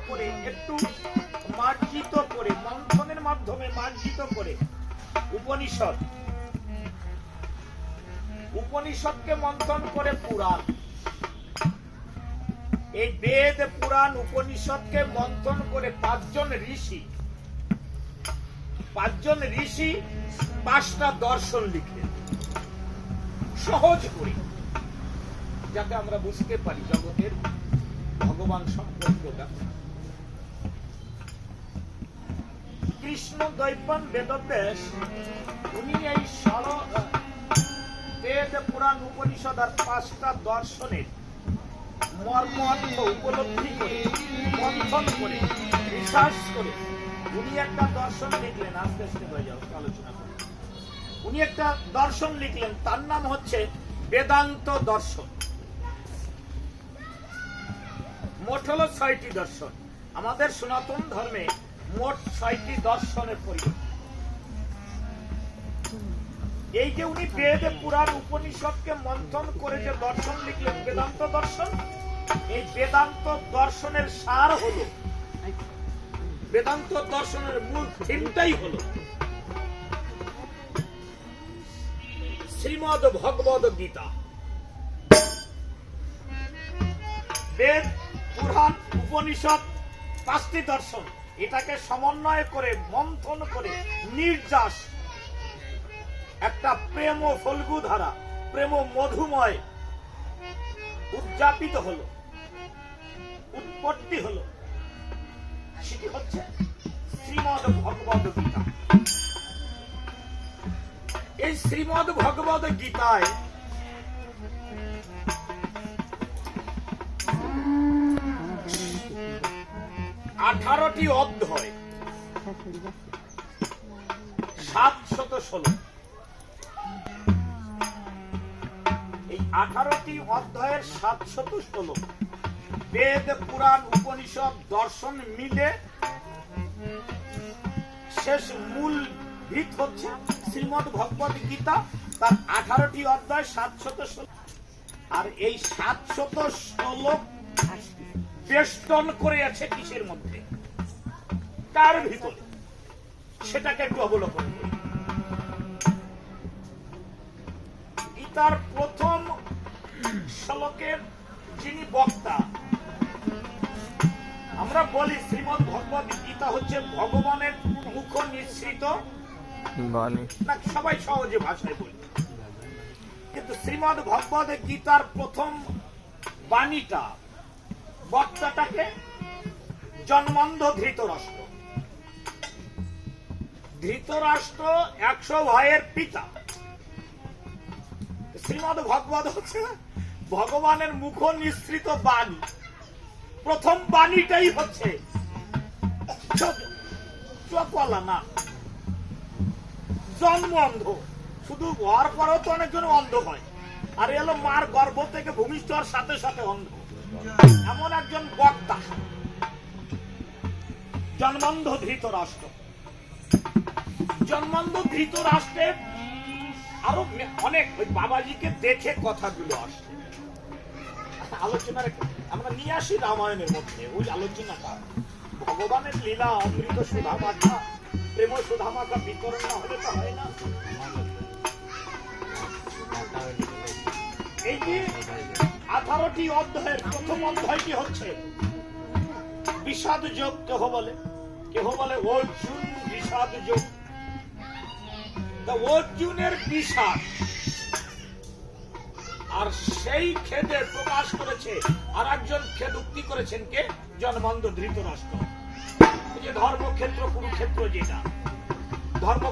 করে একটু মার্জিত করে, মন্থনের মাধ্যমে মার্জিত করে উপনিষদকে মন্থন করে পুরাণ। এই বেদ পুরাণ উপনিষদকে মন্থন করে পাঁচজন ঋষি 5টা দর্শন লিখলেন সহজ করে, যাতে আমরা বুঝতে পারি জগতের ভগবান সম্পর্কটা। কৃষ্ণ দ্বৈপায়ন বেদব্যাস উনি এই বেদ পুরাণ উপনিষদ আর 5টা দর্শনের মর্ম অর্থ উপলব্ধি করে, মন্থন করে, রিসার্চ করে উনি একটা দর্শন লিখলেন। আস্তে আস্তে হয়ে যাও, আলোচনা করি। উনি একটা দর্শন লিখলেন, তার নাম হচ্ছে বেদান্ত দর্শন। মোট হলো 6টি দর্শন। আমাদের সনাতন ধর্মে মোট 6টি দর্শনের পরিবার। এই যে উনি বেদ পুরাণ উপনিষদকে মন্থন করে যে দর্শন লিখলেন বেদান্ত দর্শন, এই বেদান্ত দর্শনের সার হলো, বেদান্ত দর্শনের মূল থিমটাই হলো শ্রীমদ্ ভগবদ গীতা। বেদ পুরাণ উপনিষদ 5টি দর্শন, এটাকে সমন্বয় করে মন্থন করে নির্যাস একটা প্রেম ও ফল্গু ধারা, প্রেম ও মধুময় উদযাপিত হলো, উৎপত্তি হলো, সেটি হচ্ছে শ্রীমদ্ ভগবদ গীতা। এই শ্রীমদ্ ভগবদ গীতায় 18টি অধ্যায়, 716। এই 18টি অধ্যায়ের 716 বেদ পুরাণ উপনিষদ দর্শন মিলে শেষ মূল ভিত হচ্ছে শ্রীমদ্ ভগবদ গীতা। তার 18টি অধ্যায়, 716। আর এই 716 বেষ্টন করে আছে কিসের মধ্যে, তার ভিতরে, সেটাকে একটু অবলোকন করি। গীতার প্রথম শ্লোকের যিনি বক্তা, আমরা বলি শ্রীমদ্ ভগবদ গীতা হচ্ছে ভগবানের মুখ নিঃসৃত বাণী, না সবাই সহজে ভাষায় বলি, কিন্তু শ্রীমদ্ ভগবদ গীতার প্রথম বাণীটা, বক্তাটাকে জন্মান্ধ ধৃতরাষ্ট্র। ধৃতরাষ্ট্র 100 ভাইয়ের পিতা। শ্রীমদ্ ভগবদ হচ্ছে ভগবানের মুখ নিঃসৃত বাণী। প্রথম বাণীটাই হচ্ছে চোখওয়ালা না, জন্ম অন্ধ। শুধু হওয়ার পরেও তো অনেকজন অন্ধ হয়, আর এলো মার গর্ভ থেকে ভূমিষ্ঠ হওয়ার সাথে সাথে অন্ধ, এমন একজন বক্তা জন্মান্ধ ধৃতরাষ্ট্র। জন্মান্ধ ধৃতরাষ্ট্রের আরো অনেক ওই বাবাজিকে দেখে কথাগুলো আসছে। আলোচনার আমরা নিয়ে আসি রামায়ণের মধ্যে ওই আলোচনাটা, ভগবানের লীলা অমৃত সুধা মাখা, প্রেম সুধা মাখা বিতরণ না হলে তো হয় না। এই যে 18টি অধ্যায়ের প্রথম অধ্যায়টি হচ্ছে বিষাদ যোগ। কেহ বলে অর্জুন বিষাদ যোগ। অর্জুনের বিষাদ, আর সেই খেদে প্রকাশ করেছে আর একজন খেদ উক্তি করেছেন কে, জন্মান্ধ ধৃতরাষ্ট্র। যে ধর্মক্ষেত্র কুরুক্ষেত্র, যেটা ধর্ম